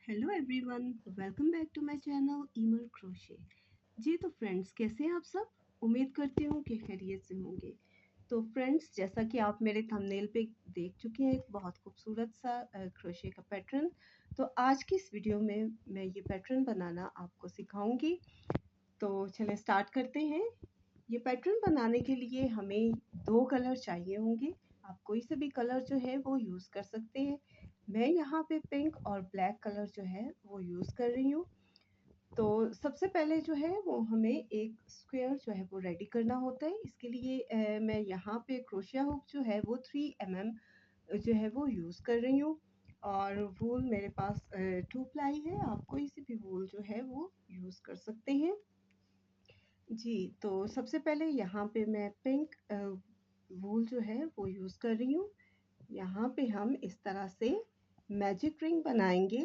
Hello everyone, welcome back to my channel ईमर crochet. जी तो फ्रेंड्स, कैसे हैं आप सब? उम्मीद करती हूँ कि खैरियत से होंगे। तो फ्रेंड्स, जैसा कि आप मेरे थंबनेल पे देख चुके हैं, एक बहुत खूबसूरत सा क्रोशे का पैटर्न। तो आज की इस वीडियो में मैं ये पैटर्न बनाना आपको सिखाऊंगी। तो चलें स्टार्ट करते हैं। ये पैटर्न बनाने के लिए हमें 2 कलर चाहिए होंगे। आप कोई से भी कलर जो है वो यूज़ कर सकते हैं। मैं यहाँ पे पिंक और ब्लैक कलर जो है वो यूज़ कर रही हूँ। तो सबसे पहले जो है वो हमें एक स्क्वायर जो है वो रेडी करना होता है। इसके लिए मैं यहाँ पे क्रोशिया हुक जो है वो 3 mm जो है वो यूज़ कर रही हूँ। और वूल मेरे पास 2 प्लाई है। आप कोई सी भी वूल जो है वो यूज़ कर सकते हैं। जी, तो सबसे पहले यहाँ पे मैं पिंक वूल जो है वो यूज़ कर रही हूँ। यहाँ पे हम इस तरह से मैजिक रिंग बनाएंगे।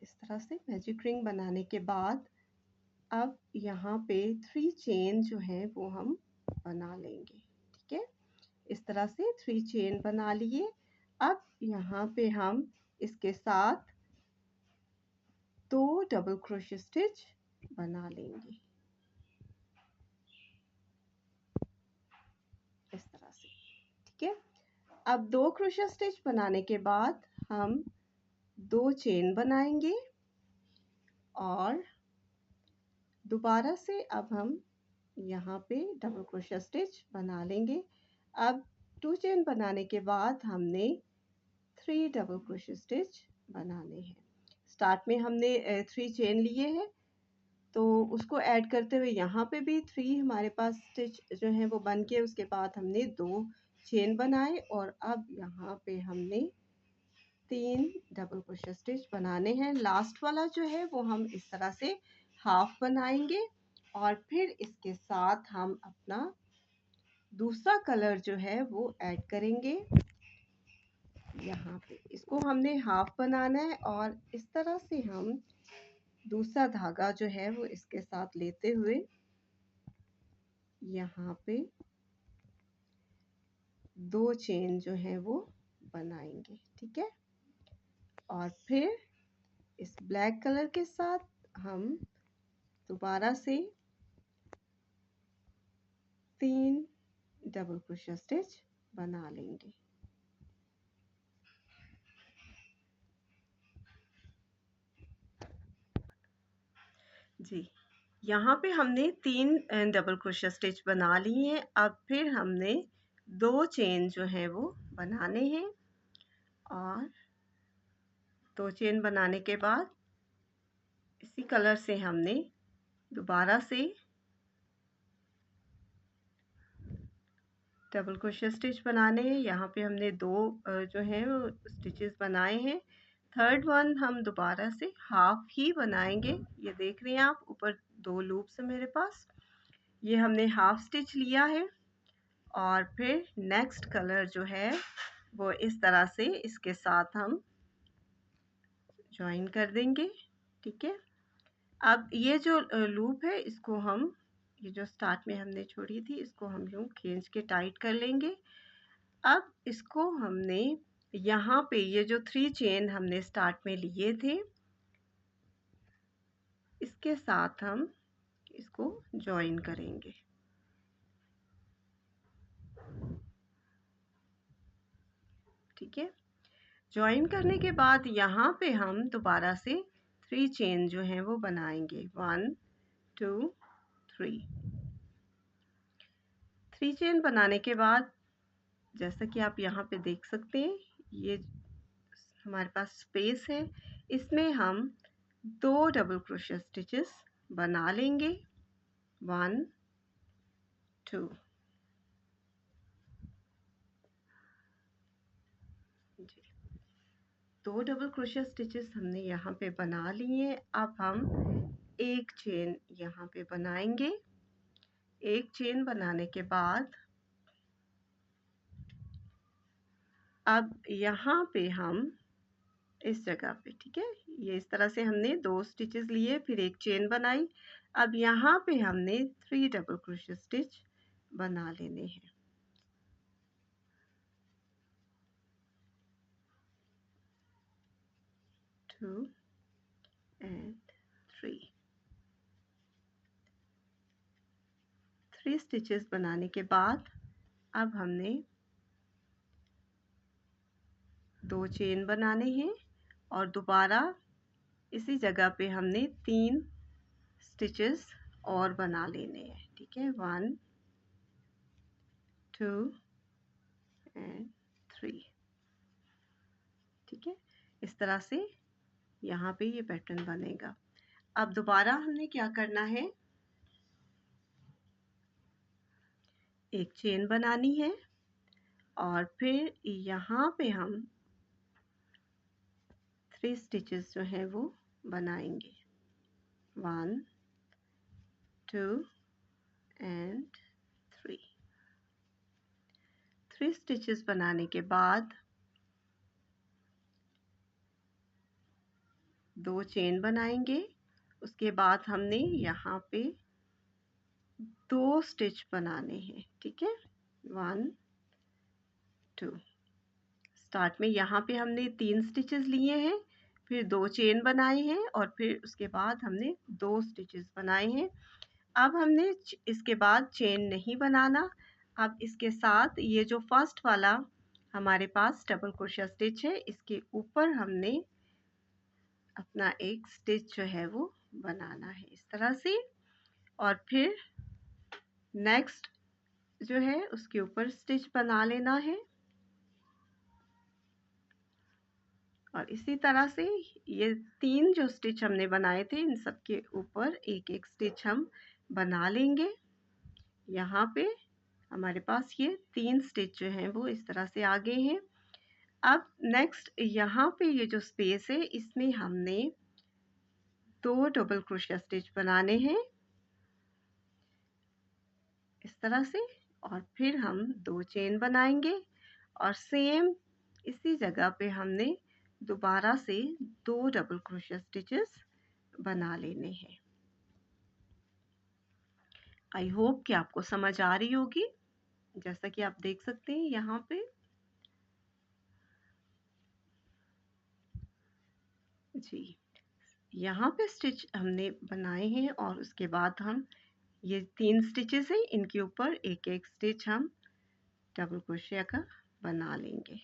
इस तरह से मैजिक रिंग बनाने के बाद अब यहाँ पे 3 चेन जो है वो हम बना लेंगे। ठीक है, इस तरह से 3 चेन बना लिए। अब यहाँ पे हम इसके साथ 2 डबल क्रोशे स्टिच बना लेंगे इस तरह से। ठीक है, अब 2 क्रोशे स्टिच बनाने के बाद हम 2 चेन बनाएंगे और दोबारा से अब हम यहाँ पे डबल क्रोशे स्टिच बना लेंगे। अब 2 चेन बनाने के बाद हमने 3 डबल क्रोशे स्टिच बनाने हैं। स्टार्ट में हमने 3 चेन लिए हैं, तो उसको ऐड करते हुए यहाँ पे भी 3 हमारे पास स्टिच जो है वो बन के उसके बाद हमने 2 चेन बनाए और अब यहाँ पे हमने 3 डबल क्रोशे स्टिच बनाने हैं। लास्ट वाला जो है वो हम इस तरह से हाफ बनाएंगे और फिर इसके साथ हम अपना दूसरा कलर जो है वो ऐड करेंगे। यहाँ पे इसको हमने हाफ बनाना है और इस तरह से हम दूसरा धागा जो है वो इसके साथ लेते हुए यहाँ पे 2 चेन जो है वो बनाएंगे। ठीक है, और फिर इस ब्लैक कलर के साथ हम दोबारा से 3 डबल क्रोशे स्टिच बना लेंगे। जी, यहाँ पे हमने 3 डबल क्रोशे स्टिच बना लिए हैं। अब फिर हमने 2 चेन जो है वो बनाने हैं और 2 चेन बनाने के बाद इसी कलर से हमने दोबारा से डबल क्रोशे स्टिच बनाने हैं। यहाँ पे हमने 2 जो है वो स्टिचेस बनाए हैं। थर्ड वन हम दोबारा से हाफ ही बनाएंगे। ये देख रहे हैं आप, ऊपर 2 लूप्स है मेरे पास। ये हमने हाफ स्टिच लिया है और फिर नेक्स्ट कलर जो है वो इस तरह से इसके साथ हम ज्वाइन कर देंगे। ठीक है, अब ये जो लूप है इसको हम, ये जो स्टार्ट में हमने छोड़ी थी, इसको हम यूँ खींच के टाइट कर लेंगे। अब इसको हमने यहाँ पे ये जो 3 चेन हमने स्टार्ट में लिए थे इसके साथ हम इसको ज्वाइन करेंगे। ठीक है, ज्वाइन करने के बाद यहाँ पे हम दोबारा से 3 चेन जो हैं वो बनाएंगे। 1 2 3 चेन बनाने के बाद जैसा कि आप यहाँ पे देख सकते हैं, ये हमारे पास स्पेस है, इसमें हम 2 डबल क्रोशे स्टिचेस बना लेंगे। 1 2 2 डबल क्रोशे स्टिचेस हमने यहाँ पे बना लिए। अब हम एक चेन यहाँ पे बनाएंगे। एक चेन बनाने के बाद अब यहाँ पे हम इस जगह पे, ठीक है, ये इस तरह से हमने 2 स्टिचेस लिए, फिर एक चेन बनाई। अब यहाँ पे हमने 3 डबल क्रोशे स्टिच बना लेने हैं। 2 and 3। 3 स्टिचेस बनाने के बाद अब हमने 2 चेन बनाने हैं और दोबारा इसी जगह पे हमने 3 स्टिचेस और बना लेने हैं। ठीक है, 1 2 एंड 3। ठीक है, इस तरह से यहाँ पे ये पैटर्न बनेगा। अब दोबारा हमने क्या करना है, एक चेन बनानी है और फिर यहाँ पे हम 3 स्टिचेस जो है वो बनाएंगे, 1 2 एंड 3। 3 स्टिचेस बनाने के बाद 2 चेन बनाएंगे। उसके बाद हमने यहाँ पे 2 स्टिच बनाने हैं। ठीक है, 1 2। स्टार्ट में यहाँ पे हमने 3 स्टिचेस लिए हैं, फिर 2 चेन बनाए हैं और फिर उसके बाद हमने 2 स्टिचेस बनाए हैं। अब हमने इसके बाद चेन नहीं बनाना। अब इसके साथ ये जो फर्स्ट वाला हमारे पास डबल क्रोशिया स्टिच है, इसके ऊपर हमने अपना एक स्टिच जो है वो बनाना है इस तरह से, और फिर नेक्स्ट जो है उसके ऊपर स्टिच बना लेना है। और इसी तरह से ये 3 जो स्टिच हमने बनाए थे, इन सब के ऊपर एक एक स्टिच हम बना लेंगे। यहाँ पे हमारे पास ये 3 स्टिच जो हैं वो इस तरह से आ गए हैं। अब नेक्स्ट यहाँ पे ये जो स्पेस है, इसमें हमने 2 डबल क्रोशिया स्टिच बनाने हैं इस तरह से, और फिर हम 2 चेन बनाएंगे और सेम इसी जगह पे हमने दोबारा से 2 डबल क्रोशिया स्टिचेस बना लेने हैं। आई होप कि आपको समझ आ रही होगी। जैसा कि आप देख सकते हैं यहाँ पे जी, यहाँ पे स्टिच हमने बनाए हैं और उसके बाद हम ये 3 स्टिचेस हैं, इनके ऊपर एक एक स्टिच हम डबल क्रोशिया का बना लेंगे।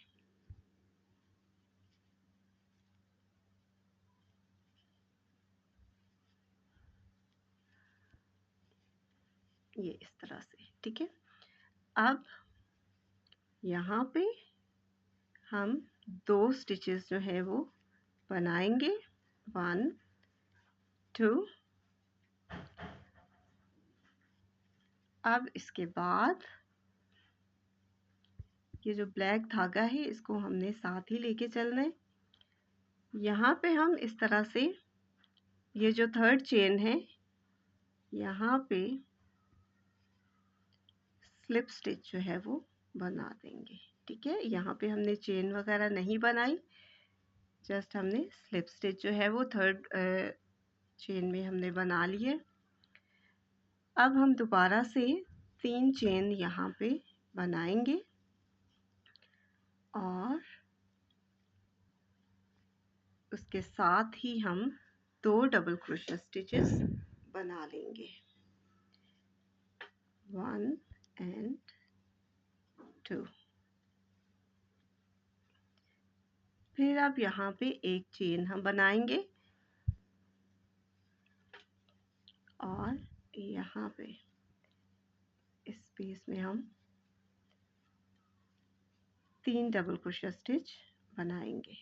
ये इस तरह से। ठीक है, अब यहाँ पे हम 2 स्टिचेस जो है वो बनाएंगे, 1 2। अब इसके बाद ये जो ब्लैक धागा है इसको हमने साथ ही लेके चलना है। यहाँ पे हम इस तरह से ये जो थर्ड चेन है, यहाँ पे स्लिप स्टिच जो है वो बना देंगे। ठीक है, यहाँ पे हमने चेन वगैरह नहीं बनाई, जस्ट हमने स्लिप स्टिच जो है वो थर्ड चेन में हमने बना लिए। अब हम दोबारा से 3 चेन यहाँ पे बनाएंगे और उसके साथ ही हम 2 डबल क्रोशिया स्टिचेस बना लेंगे, 1 एंड 2। फिर अब यहाँ पे एक चेन हम बनाएंगे और यहाँ पे इस स्पेस में हम 3 डबल क्रोशिया स्टिच बनाएंगे।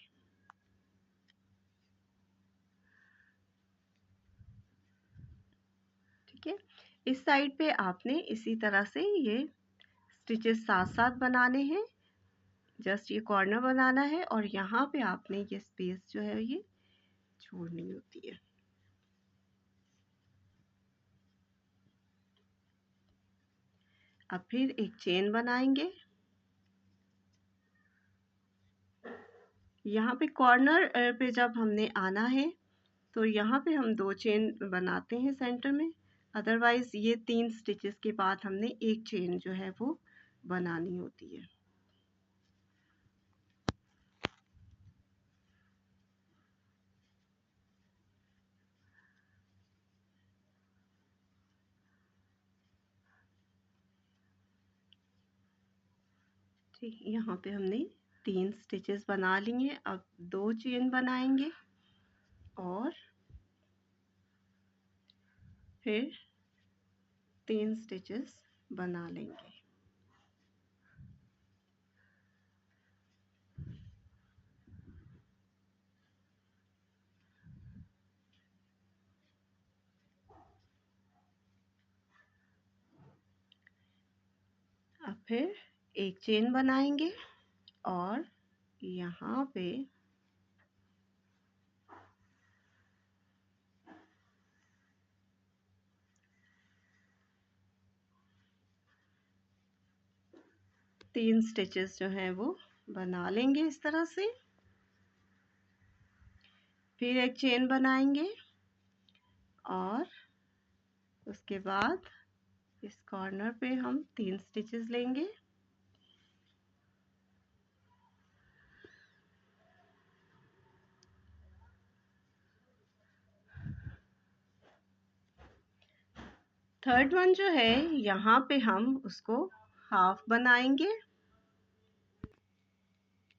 ठीक है, इस साइड पे आपने इसी तरह से ये स्टिचेस साथ साथ बनाने हैं, जस्ट ये कॉर्नर बनाना है और यहाँ पे आपने ये स्पेस जो है ये छोड़नी होती है। अब फिर एक चेन बनाएंगे, यहाँ पे कॉर्नर पे जब हमने आना है तो यहाँ पे हम 2 चेन बनाते हैं सेंटर में, अदरवाइज ये 3 स्टिचेस के बाद हमने एक चेन जो है वो बनानी होती है। ठीक, यहाँ पे हमने 3 स्टिचेस बना लिए। अब 2 चेन बनाएंगे और फिर 3 स्टिचेस बना लेंगे। अब फिर एक चेन बनाएंगे और यहाँ पे तीन स्टिचेस जो हैं वो बना लेंगे इस तरह से। फिर एक चेन बनाएंगे और उसके बाद इस कॉर्नर पे हम 3 स्टिचेस लेंगे। थर्ड वन जो है यहाँ पे हम उसको हाफ बनाएंगे।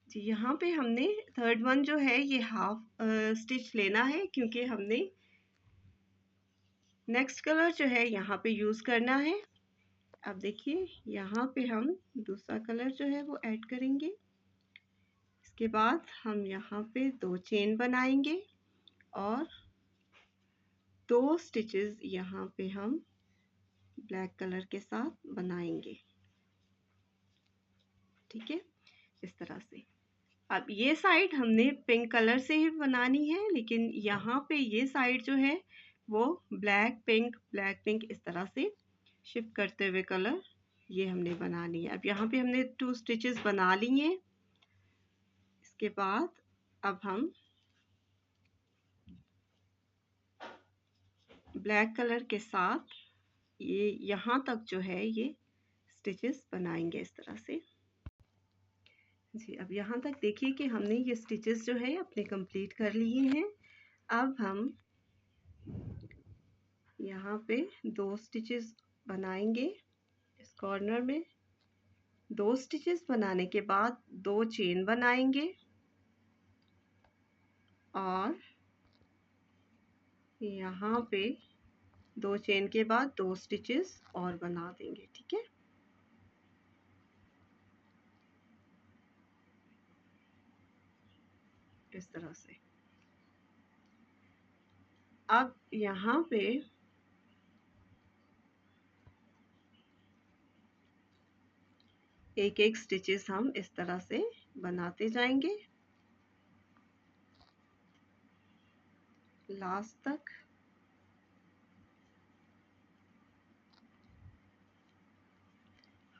जी, यहाँ पे हमने थर्ड वन जो है ये हाफ स्टिच लेना है, क्योंकि हमने नेक्स्ट कलर जो है यहाँ पे यूज करना है। अब देखिए यहाँ पे हम दूसरा कलर जो है वो ऐड करेंगे। इसके बाद हम यहाँ पे 2 चेन बनाएंगे और 2 स्टिचेस यहाँ पे हम ब्लैक कलर के साथ बनाएंगे। ठीक है, इस तरह से। अब ये साइड हमने पिंक कलर से ही बनानी है, लेकिन यहाँ पे ये साइड जो है वो ब्लैक पिंक इस तरह से शिफ्ट करते हुए कलर ये हमने बनानी है। अब यहाँ पे हमने 2 स्टिचेस बना ली हैं। इसके बाद अब हम ब्लैक कलर के साथ ये यहाँ तक जो है ये स्टिचेस बनाएंगे इस तरह से। जी, अब यहाँ तक देखिए कि हमने ये स्टिचेस जो है अपने कंप्लीट कर लिए हैं। अब हम यहाँ पे 2 स्टिचेस बनाएंगे इस कॉर्नर में। 2 स्टिचेस बनाने के बाद 2 चेन बनाएंगे और यहाँ पे 2 चेन के बाद 2 स्टिचेस और बना देंगे। ठीक है, इस तरह से। अब यहाँ पे एक एक स्टिचेस हम इस तरह से बनाते जाएंगे लास्ट तक।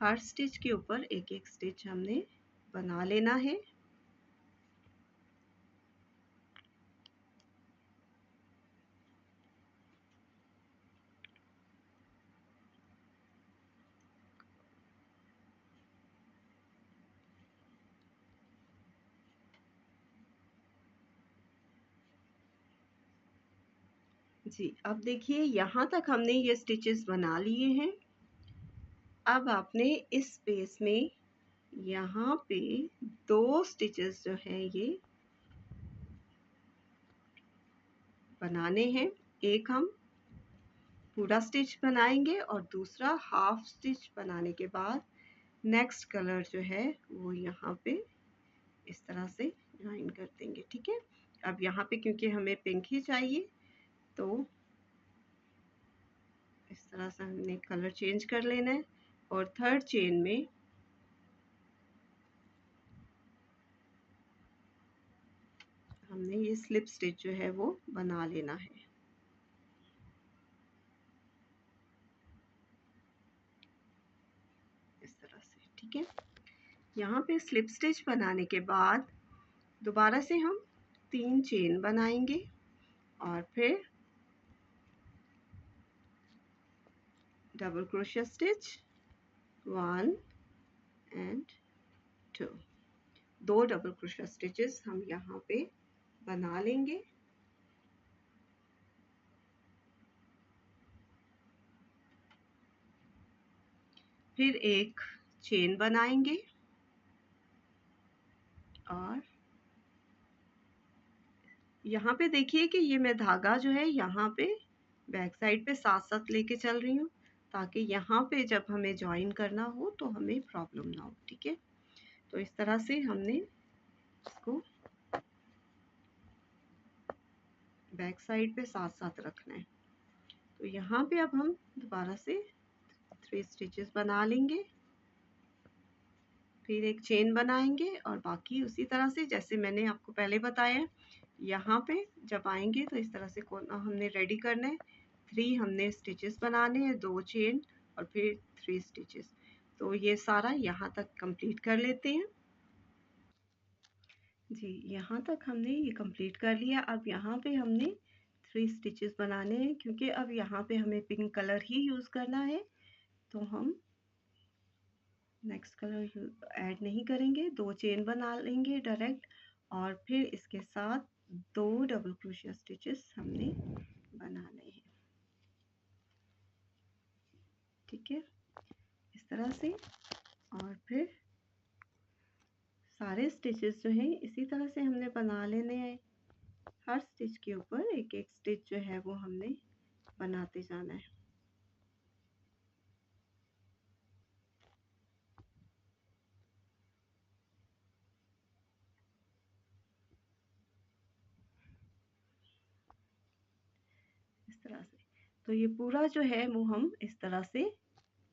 हर स्टिच के ऊपर एक एक स्टिच हमने बना लेना है। जी, अब देखिए यहाँ तक हमने ये स्टिचेस बना लिए हैं। अब आपने इस स्पेस में यहाँ पे 2 स्टिचेस जो है ये बनाने हैं। एक हम पूरा स्टिच बनाएंगे और दूसरा हाफ स्टिच बनाने के बाद नेक्स्ट कलर जो है वो यहाँ पे इस तरह से ज्वाइन कर देंगे। ठीक है, अब यहाँ पे क्योंकि हमें पिंक ही चाहिए तो इस तरह से हमने कलर चेंज कर लेना है और थर्ड चेन में हमने ये स्लिप स्टिच जो है वो बना लेना है इस तरह से। ठीक है, यहाँ पे स्लिप स्टिच बनाने के बाद दोबारा से हम 3 चेन बनाएंगे और फिर double crochet stitch 1 and 2, 2 double crochet stitches हम यहाँ पे बना लेंगे। फिर एक चेन बनाएंगे और यहाँ पे देखिए कि ये मैं धागा जो है यहाँ पे बैक साइड पे साथ साथ लेके चल रही हूँ, ताकि यहाँ पे जब हमें ज्वाइन करना हो तो हमें प्रॉब्लम ना हो। ठीक है, तो इस तरह से हमने इसको बैक साइड पे साथ साथ रखना है। तो यहाँ पे अब हम दोबारा से 3 स्टिचेस बना लेंगे, फिर एक चेन बनाएंगे और बाकी उसी तरह से जैसे मैंने आपको पहले बताया। यहाँ पे जब आएंगे तो इस तरह से कोना हमने रेडी करना है। 3 हमने स्टिचेस बनाने हैं, 2 चेन और फिर 3 स्टिचेस। तो ये सारा यहाँ तक कंप्लीट कर लेते हैं। जी, यहाँ तक हमने ये कंप्लीट कर लिया। अब यहाँ पे हमने 3 स्टिचेस बनाने हैं, क्योंकि अब यहाँ पे हमें पिंक कलर ही यूज़ करना है, तो हम नेक्स्ट कलर ऐड नहीं करेंगे। 2 चेन बना लेंगे डायरेक्ट और फिर इसके साथ 2 डबल क्रोशिया स्टिचेस हमने बनाने हैं। ठीक है, इस तरह से। और फिर सारे स्टिचेस जो हैं इसी तरह से हमने बना लेने हैं। हर स्टिच के ऊपर एक एक स्टिच जो है वो हमने बनाते जाना है। इस तरह से तो ये पूरा जो है वो हम इस तरह से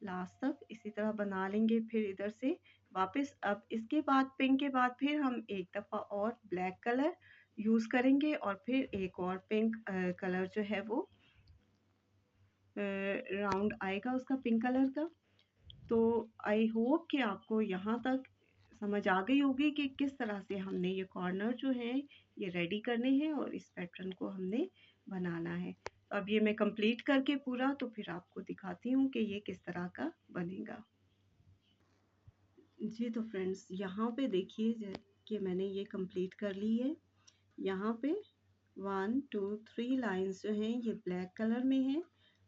लास्ट तक इसी तरह बना लेंगे। फिर इधर से वापस अब इसके बाद पिंक के बाद फिर हम एक दफ़ा और ब्लैक कलर यूज़ करेंगे और फिर एक और पिंक कलर जो है वो राउंड आएगा उसका पिंक कलर का। तो आई होप कि आपको यहाँ तक समझ आ गई होगी कि किस तरह से हमने ये कॉर्नर जो है ये रेडी करने हैं और इस पैटर्न को हमने बनाना है। तो अब ये मैं कंप्लीट करके पूरा तो फिर आपको दिखाती हूँ कि ये किस तरह का बनेगा। जी तो फ्रेंड्स, यहाँ पे देखिए कि मैंने ये कंप्लीट कर ली है। यहाँ पे 1 2 3 लाइंस जो हैं ये ब्लैक कलर में है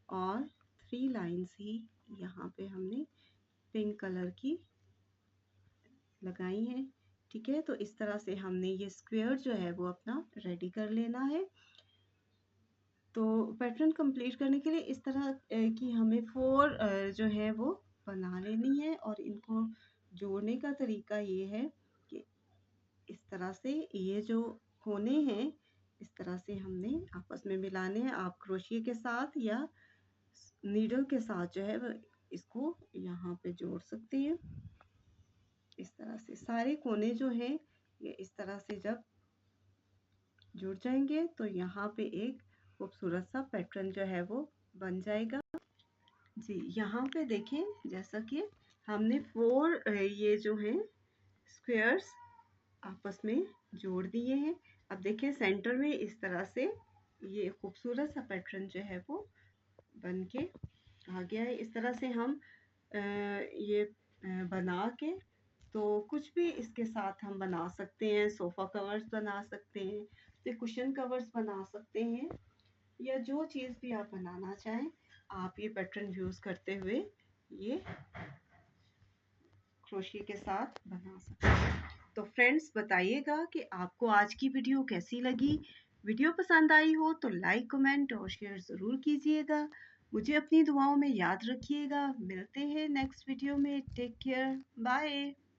और 3 लाइंस ही यहाँ पे हमने पिंक कलर की लगाई हैं। ठीक है, तो इस तरह से हमने ये स्क्वायर जो है वो अपना रेडी कर लेना है। तो पैटर्न कंप्लीट करने के लिए इस तरह की हमें 4 जो है वो बना लेनी है और इनको जोड़ने का तरीका ये है कि इस तरह से ये जो कोने हैं इस तरह से हमने आपस में मिलाने हैं। आप क्रोशिया के साथ या नीडल के साथ जो है वो इसको यहाँ पे जोड़ सकते हैं। इस तरह से सारे कोने जो हैं ये इस तरह से जब जुड़ जाएंगे तो यहाँ पे एक खूबसूरत सा पैटर्न जो है वो बन जाएगा। जी, यहाँ पे देखिए जैसा कि हमने 4 ये जो हैं स्क्वायर्स आपस में जोड़ दिए हैं। अब देखिए सेंटर में इस तरह से ये खूबसूरत सा पैटर्न जो है वो बन के आ गया है। इस तरह से हम ये बना के तो कुछ भी इसके साथ हम बना सकते हैं। सोफ़ा कवर्स बना सकते हैं, फिर कुशन कवर्स बना सकते हैं या जो चीज़ भी आप बनाना चाहें आप ये पैटर्न यूज़ करते हुए ये क्रोशिया के साथ बना सकते हैं। तो फ्रेंड्स बताइएगा कि आपको आज की वीडियो कैसी लगी। वीडियो पसंद आई हो तो लाइक कमेंट और शेयर ज़रूर कीजिएगा। मुझे अपनी दुआओं में याद रखिएगा। मिलते हैं नेक्स्ट वीडियो में। Take care, bye.